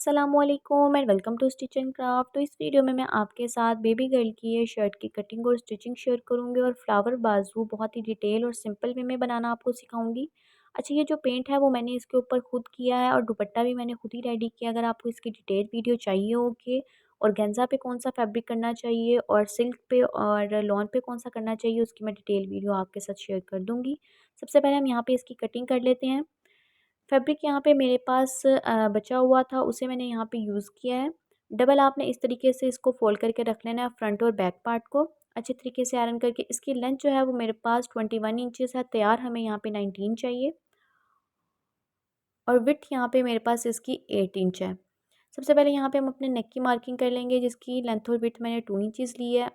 अस्सलामुअलैकुम and welcome to Stitch and Craft. तो इस वीडियो में मैं आपके साथ बेबी गर्ल की ये शर्ट की कटिंग और स्टिचिंग शेयर करूंगी और फ्लावर बाजू बहुत ही डिटेल और सिंपल वे में बनाना आपको सिखाऊंगी। अच्छा, ये जो पेंट है वो मैंने इसके ऊपर खुद किया है और दुपट्टा भी मैंने खुद ही रेडी किया। अगर आपको इसकी डिटेल वीडियो चाहिए होगी और गेंजा पे कौन सा फैब्रिक करना चाहिए और सिल्क पे और लॉन पे कौन सा करना चाहिए, उसकी मैं डिटेल वीडियो आपके साथ शेयर कर दूँगी। सबसे पहले हम यहाँ पे इसकी कटिंग कर लेते हैं। फैब्रिक यहाँ पे मेरे पास बचा हुआ था, उसे मैंने यहाँ पे यूज़ किया है। डबल आपने इस तरीके से इसको फ़ोल्ड करके रख लेना है, फ्रंट और बैक पार्ट को अच्छे तरीके से आयरन करके। इसकी लेंथ जो है वो मेरे पास 21 इंचेस है, तैयार हमें यहाँ पे 19 चाहिए और विड्थ यहाँ पे मेरे पास इसकी 8 इंच है। सबसे पहले यहाँ पे हम अपने नेक की मार्किंग कर लेंगे, जिसकी लेंथ और विड्थ मैंने 2 इंचेस ली है।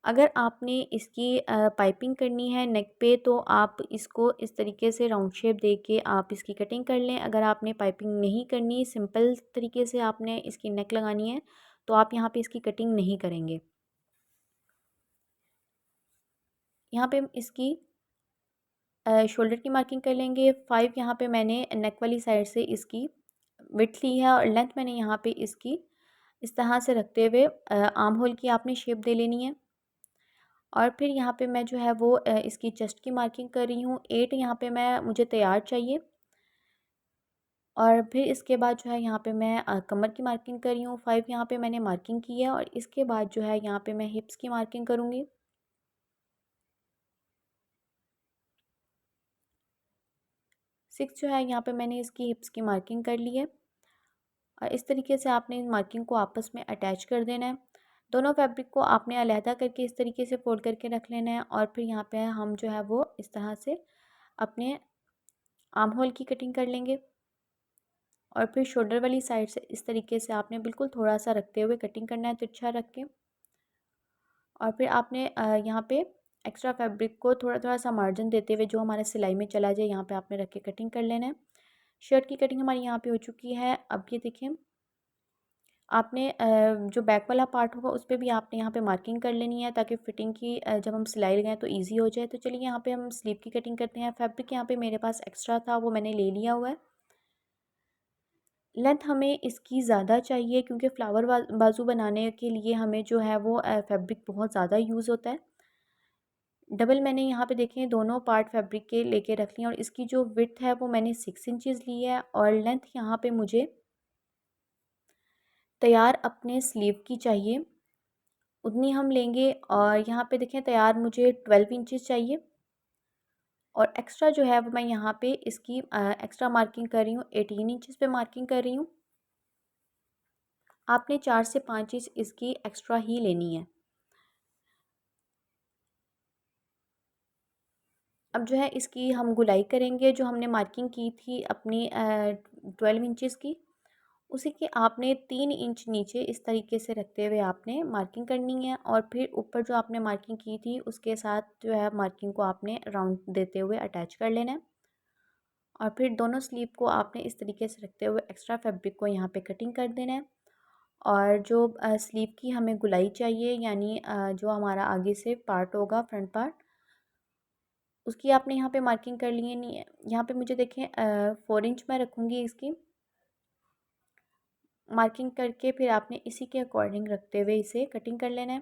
अगर आपने इसकी पाइपिंग करनी है नेक पे, तो आप इसको इस तरीके से राउंड शेप दे के आप इसकी कटिंग कर लें। अगर आपने पाइपिंग नहीं करनी, सिंपल तरीके से आपने इसकी नेक लगानी है, तो आप यहाँ पे इसकी कटिंग नहीं करेंगे। यहाँ पे हम इसकी शोल्डर की मार्किंग कर लेंगे। 5 यहाँ पे मैंने नेक वाली साइड से इसकी विड्थ ली है और लेंथ मैंने यहाँ पे इसकी इस तरह से रखते हुए आर्म होल की आपने शेप दे लेनी है। और फिर यहाँ पे मैं जो है वो इसकी चेस्ट की मार्किंग कर रही हूँ। 8 यहाँ पे मैं मुझे तैयार चाहिए और फिर इसके बाद जो है यहाँ पे मैं कमर की मार्किंग कर रही हूँ। 5 यहाँ पे मैंने मार्किंग की है और इसके बाद जो है यहाँ पे मैं हिप्स की मार्किंग करूँगी। 6 जो है यहाँ पे मैंने इसकी हिप्स की मार्किंग कर ली है और इस तरीके से आपने इन मार्किंग को आपस में अटैच कर देना है। दोनों फैब्रिक को आपने अलहदा करके इस तरीके से फोल्ड करके रख लेना है और फिर यहाँ पे हम जो है वो इस तरह से अपने आर्म होल की कटिंग कर लेंगे और फिर शोल्डर वाली साइड से इस तरीके से आपने बिल्कुल थोड़ा सा रखते हुए कटिंग करना है, तिरछा रख के। और फिर आपने यहाँ पे एक्स्ट्रा फैब्रिक को थोड़ा थोड़ा सा मार्जिन देते हुए जो हमारे सिलाई में चला जाए, यहाँ पे आपने रख के कटिंग कर लेना है। शर्ट की कटिंग हमारी यहाँ पे हो चुकी है। अब ये देखिए, आपने जो बैक वाला पार्ट होगा उस पर भी आपने यहाँ पे मार्किंग कर लेनी है, ताकि फिटिंग की जब हम सिलाई लगाएं तो ईजी हो जाए। तो चलिए यहाँ पे हम स्लीव की कटिंग करते हैं। फैब्रिक यहाँ पे मेरे पास एक्स्ट्रा था, वो मैंने ले लिया हुआ है। लेंथ हमें इसकी ज़्यादा चाहिए क्योंकि फ्लावर बाजू बनाने के लिए हमें जो है वो फैब्रिक बहुत ज़्यादा यूज़ होता है। डबल मैंने यहाँ पे देखें दोनों पार्ट फैब्रिक के लेके रख लिए और इसकी जो विड्थ है वो मैंने 6 इंचेस ली है और लेंथ यहाँ पे मुझे तैयार अपने स्लीव की चाहिए, उतनी हम लेंगे। और यहाँ पे देखें तैयार मुझे 12 इंचेस चाहिए और एक्स्ट्रा जो है वो मैं यहाँ पे इसकी एक्स्ट्रा मार्किंग कर रही हूँ, 18 इंचेस पे मार्किंग कर रही हूँ। आपने 4 से 5 इंच इसकी एक्स्ट्रा ही लेनी है। अब जो है इसकी हम गुलाई करेंगे। जो हमने मार्किंग की थी अपनी 12 इंचेस की, उसी के आपने 3 इंच नीचे इस तरीके से रखते हुए आपने मार्किंग करनी है और फिर ऊपर जो आपने मार्किंग की थी उसके साथ जो है मार्किंग को आपने राउंड देते हुए अटैच कर लेना है। और फिर दोनों स्लीव को आपने इस तरीके से रखते हुए एक्स्ट्रा फैब्रिक को यहाँ पे कटिंग कर देना है। और जो स्लीव की हमें गुलाई चाहिए, यानी जो हमारा आगे से पार्ट होगा फ्रंट पार्ट, उसकी आपने यहाँ पे मार्किंग कर लिए। नहीं है यहाँ पे मुझे देखें 4 इंच मैं रखूँगी इसकी मार्किंग करके, फिर आपने इसी के अकॉर्डिंग रखते हुए इसे कटिंग कर लेना है।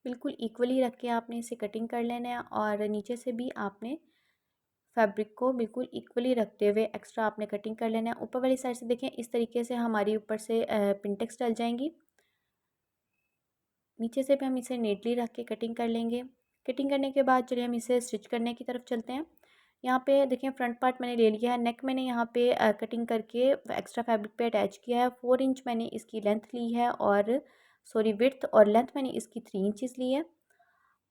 बिल्कुल इक्वली रख के आपने इसे कटिंग कर लेना है और नीचे से भी आपने फैब्रिक को बिल्कुल इक्वली रखते हुए एक्स्ट्रा आपने कटिंग कर लेना है। ऊपर वाली साइड से देखें इस तरीके से हमारी ऊपर से पिंटेक्स डल जाएंगी। नीचे से भी हम इसे नीटली रख के कटिंग कर लेंगे। कटिंग करने के बाद चलिए हम इसे स्टिच करने की तरफ चलते हैं। यहाँ पे देखिए फ्रंट पार्ट मैंने ले लिया है, नेक मैंने यहाँ पे कटिंग करके एक्स्ट्रा फैब्रिक पे अटैच किया है। 4 इंच मैंने इसकी लेंथ ली है और सॉरी विड्थ, और लेंथ मैंने इसकी 3 इंचज़ ली है।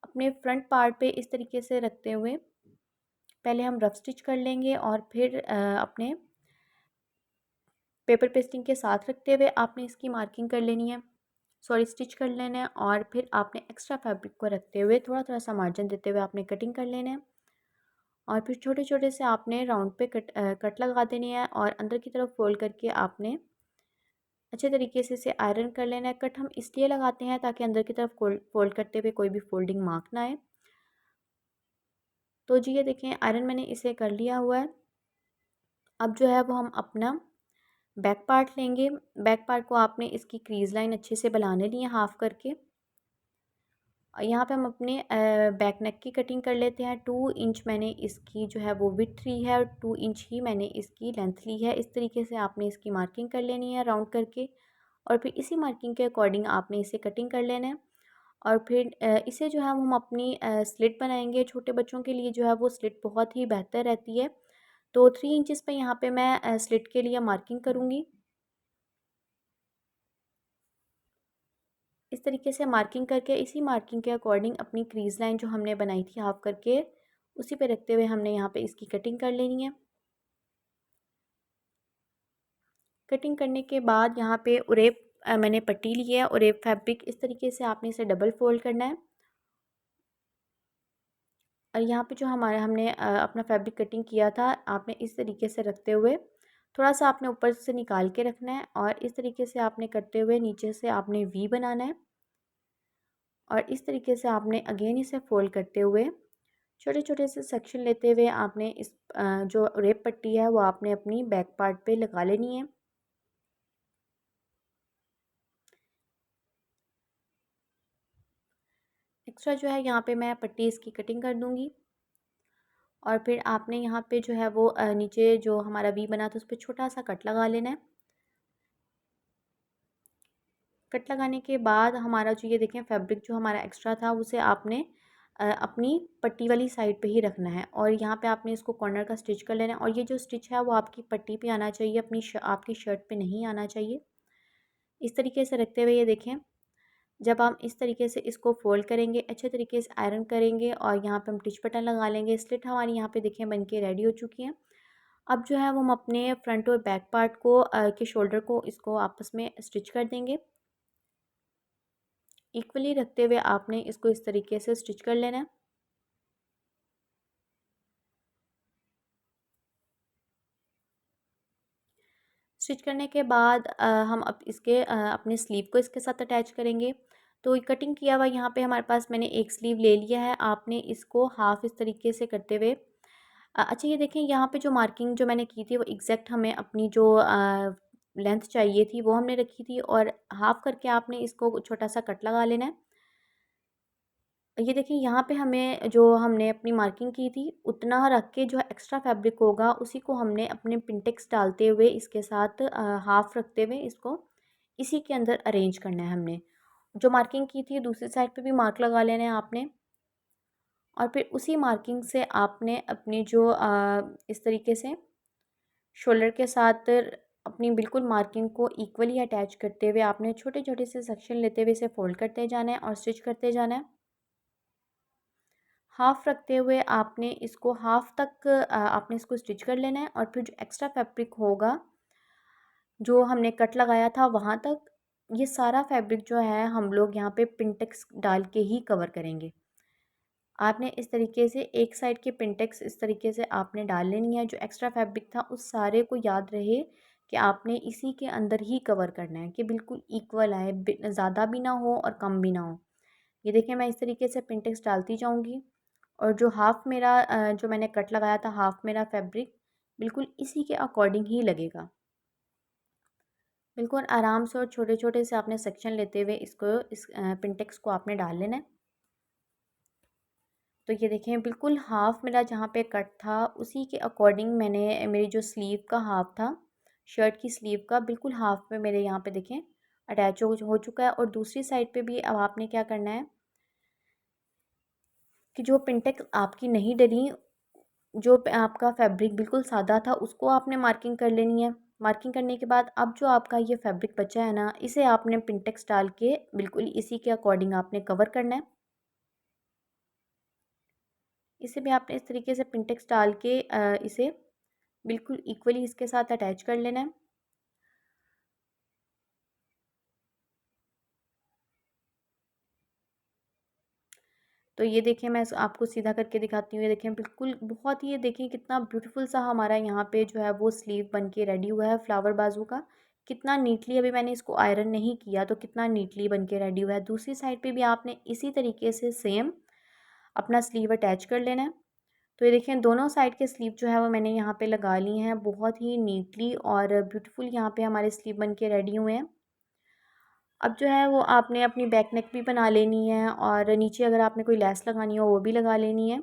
अपने फ्रंट पार्ट पे इस तरीके से रखते हुए पहले हम रफ स्टिच कर लेंगे और फिर अपने पेपर पेस्टिंग के साथ रखते हुए आपने इसकी मार्किंग कर लेनी है, सॉरी स्टिच कर लेना है। और फिर आपने एक्स्ट्रा फैब्रिक को रखते हुए थोड़ा थोड़ा सा मार्जिन देते हुए आपने कटिंग कर लेना है और फिर छोटे छोटे से आपने राउंड पे कट लगा देनी है और अंदर की तरफ फोल्ड करके आपने अच्छे तरीके से इसे आयरन कर लेना है। कट हम इसलिए लगाते हैं ताकि अंदर की तरफ फोल्ड करते हुए कोई भी फोल्डिंग मार्क ना आए। तो जी ये देखें आयरन मैंने इसे कर लिया हुआ है। अब जो है वो हम अपना बैक पार्ट लेंगे। बैक पार्ट को आपने इसकी क्रीज़ लाइन अच्छे से बनाने ली है हाफ़ करके। यहाँ पे हम अपने बैक नेक की कटिंग कर लेते हैं। 2 इंच मैंने इसकी जो है वो विड्थ ली है और 2 इंच ही मैंने इसकी लेंथ ली है। इस तरीके से आपने इसकी मार्किंग कर लेनी है राउंड करके, और फिर इसी मार्किंग के अकॉर्डिंग आपने इसे कटिंग कर लेना है। और फिर इसे जो है हम अपनी स्लिट बनाएंगे। छोटे बच्चों के लिए जो है वो स्लिट बहुत ही बेहतर रहती है। तो 3 इंचज़ पे यहाँ पे मैं स्लिट के लिए मार्किंग करूँगी। इस तरीके से मार्किंग करके इसी मार्किंग के अकॉर्डिंग अपनी क्रीज़ लाइन जो हमने बनाई थी हाफ करके, उसी पे रखते हुए हमने यहाँ पे इसकी कटिंग कर लेनी है। कटिंग करने के बाद यहाँ पे उरेप मैंने पट्टी ली है, उरेप फैब्रिक। इस तरीके से आपने इसे डबल फोल्ड करना है। और यहाँ पे जो हमारा हमने अपना फैब्रिक कटिंग किया था, आपने इस तरीके से रखते हुए थोड़ा सा आपने ऊपर से निकाल के रखना है, और इस तरीके से आपने करते हुए नीचे से आपने वी बनाना है। और इस तरीके से आपने अगेन इसे फोल्ड करते हुए छोटे छोटे से सेक्शन लेते हुए आपने इस जो रेप पट्टी है वो आपने अपनी बैक पार्ट पे लगा लेनी है। एक्स्ट्रा जो है यहाँ पे मैं पट्टी इसकी कटिंग कर दूँगी। और फिर आपने यहाँ पे जो है वो नीचे जो हमारा वी बना था उस पर छोटा सा कट लगा लेना है। कट लगाने के बाद हमारा जो ये देखें फैब्रिक जो हमारा एक्स्ट्रा था उसे आपने अपनी पट्टी वाली साइड पे ही रखना है, और यहाँ पे आपने इसको कॉर्नर का स्टिच कर लेना है। और ये जो स्टिच है वो आपकी पट्टी पे आना चाहिए, अपनी आपकी शर्ट पे नहीं आना चाहिए। इस तरीके से रखते हुए ये देखें, जब हम इस तरीके से इसको फ़ोल्ड करेंगे, अच्छे तरीके से आयरन करेंगे, और यहाँ पे हम टिच बटन लगा लेंगे। स्लिट हमारी यहाँ पे देखें बन के रेडी हो चुकी हैं। अब जो है वो हम अपने फ्रंट और बैक पार्ट को के शोल्डर को इसको आपस में स्टिच कर देंगे। इक्वली रखते हुए आपने इसको इस तरीके से स्टिच कर लेना है। स्टिच करने के बाद हम अब इसके अपने स्लीव को इसके साथ अटैच करेंगे। तो कटिंग किया हुआ यहाँ पे हमारे पास मैंने एक स्लीव ले लिया है। आपने इसको हाफ़ इस तरीके से करते हुए अच्छा ये देखें यहाँ पे जो मार्किंग जो मैंने की थी वो एग्जैक्ट हमें अपनी जो लेंथ चाहिए थी वो हमने रखी थी, और हाफ़ करके आपने इसको छोटा सा कट लगा लेना है। ये देखिए यहाँ पे हमें जो हमने अपनी मार्किंग की थी उतना रख के जो एक्स्ट्रा फैब्रिक होगा उसी को हमने अपने पिंटेक्स डालते हुए इसके साथ हाफ़ रखते हुए इसको इसी के अंदर अरेंज करना है। हमने जो मार्किंग की थी दूसरी साइड पे भी मार्क लगा लेना है आपने, और फिर उसी मार्किंग से आपने अपनी जो इस तरीके से शोल्डर के साथ अपनी बिल्कुल मार्किंग को इक्वली अटैच करते हुए आपने छोटे छोटे से सेक्शन लेते हुए इसे फोल्ड करते जाना है और स्टिच करते जाना है। हाफ़ रखते हुए आपने इसको हाफ़ तक आपने इसको स्टिच कर लेना है, और फिर जो एक्स्ट्रा फैब्रिक होगा जो हमने कट लगाया था वहाँ तक, ये सारा फैब्रिक जो है हम लोग यहाँ पे पिंटेक्स डाल के ही कवर करेंगे। आपने इस तरीके से एक साइड के पिंटेक्स इस तरीके से आपने डाल लेनी है। जो एक्स्ट्रा फैब्रिक था उस सारे को याद रहे कि आपने इसी के अंदर ही कवर करना है कि बिल्कुल इक्वल आए, ज़्यादा भी ना हो और कम भी ना हो। ये देखिए मैं इस तरीके से पिंटेक्स डालती जाऊँगी, और जो हाफ़ मेरा जो मैंने कट लगाया था हाफ़ मेरा फैब्रिक बिल्कुल इसी के अकॉर्डिंग ही लगेगा। बिल्कुल आराम से और छोटे-छोटे से आपने सेक्शन लेते हुए इसको इस पिंटेक्स को आपने डाल लेना है। तो ये देखें बिल्कुल हाफ़ मेरा जहाँ पे कट था उसी के अकॉर्डिंग मैंने मेरी जो स्लीव का हाफ़ था, शर्ट की स्लीव का बिल्कुल हाफ़ में मेरे यहाँ पे देखें अटैच हो चुका है। और दूसरी साइड पे भी अब आपने क्या करना है कि जो पिंटेक्स आपकी नहीं डली, जो आपका फैब्रिक बिल्कुल सादा था उसको आपने मार्किंग कर लेनी है। मार्किंग करने के बाद अब जो आपका ये फैब्रिक बचा है ना, इसे आपने पिंटेक्स डाल के बिल्कुल इसी के अकॉर्डिंग आपने कवर करना है। इसे भी आपने इस तरीके से पिंटेक्स डाल के इसे बिल्कुल इक्वली इसके साथ अटैच कर लेना है। तो ये देखिए मैं आपको सीधा करके दिखाती हूँ। ये देखें बिल्कुल बहुत ही, ये देखिए कितना ब्यूटीफुल सा हमारा यहाँ पे जो है वो स्लीव बन के रेडी हुआ है फ्लावर बाजू का। कितना नीटली, अभी मैंने इसको आयरन नहीं किया तो कितना नीटली बन के रेडी हुआ है। दूसरी साइड पे भी आपने इसी तरीके से सेम अपना स्लीव अटैच कर लेना है। तो ये देखिए दोनों साइड के स्लीव जो है वो मैंने यहाँ पे लगा ली हैं बहुत ही नीटली और ब्यूटीफुल। यहाँ पे हमारे स्लीव बन के रेडी हुए हैं। अब जो है वो आपने अपनी बैक नेक भी बना लेनी है और नीचे अगर आपने कोई लेस लगानी हो वो भी लगा लेनी है।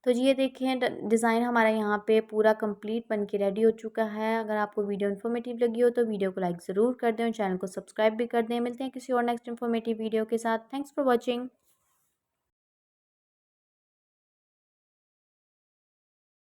तो जी ये देखिए डिज़ाइन हमारा यहाँ पे पूरा कंप्लीट बन के रेडी हो चुका है। अगर आपको वीडियो इन्फॉर्मेटिव लगी हो तो वीडियो को लाइक ज़रूर कर दें और चैनल को सब्सक्राइब भी कर दें। मिलते हैं किसी और नेक्स्ट इन्फॉर्मेटिव वीडियो के साथ। Thanks for watching.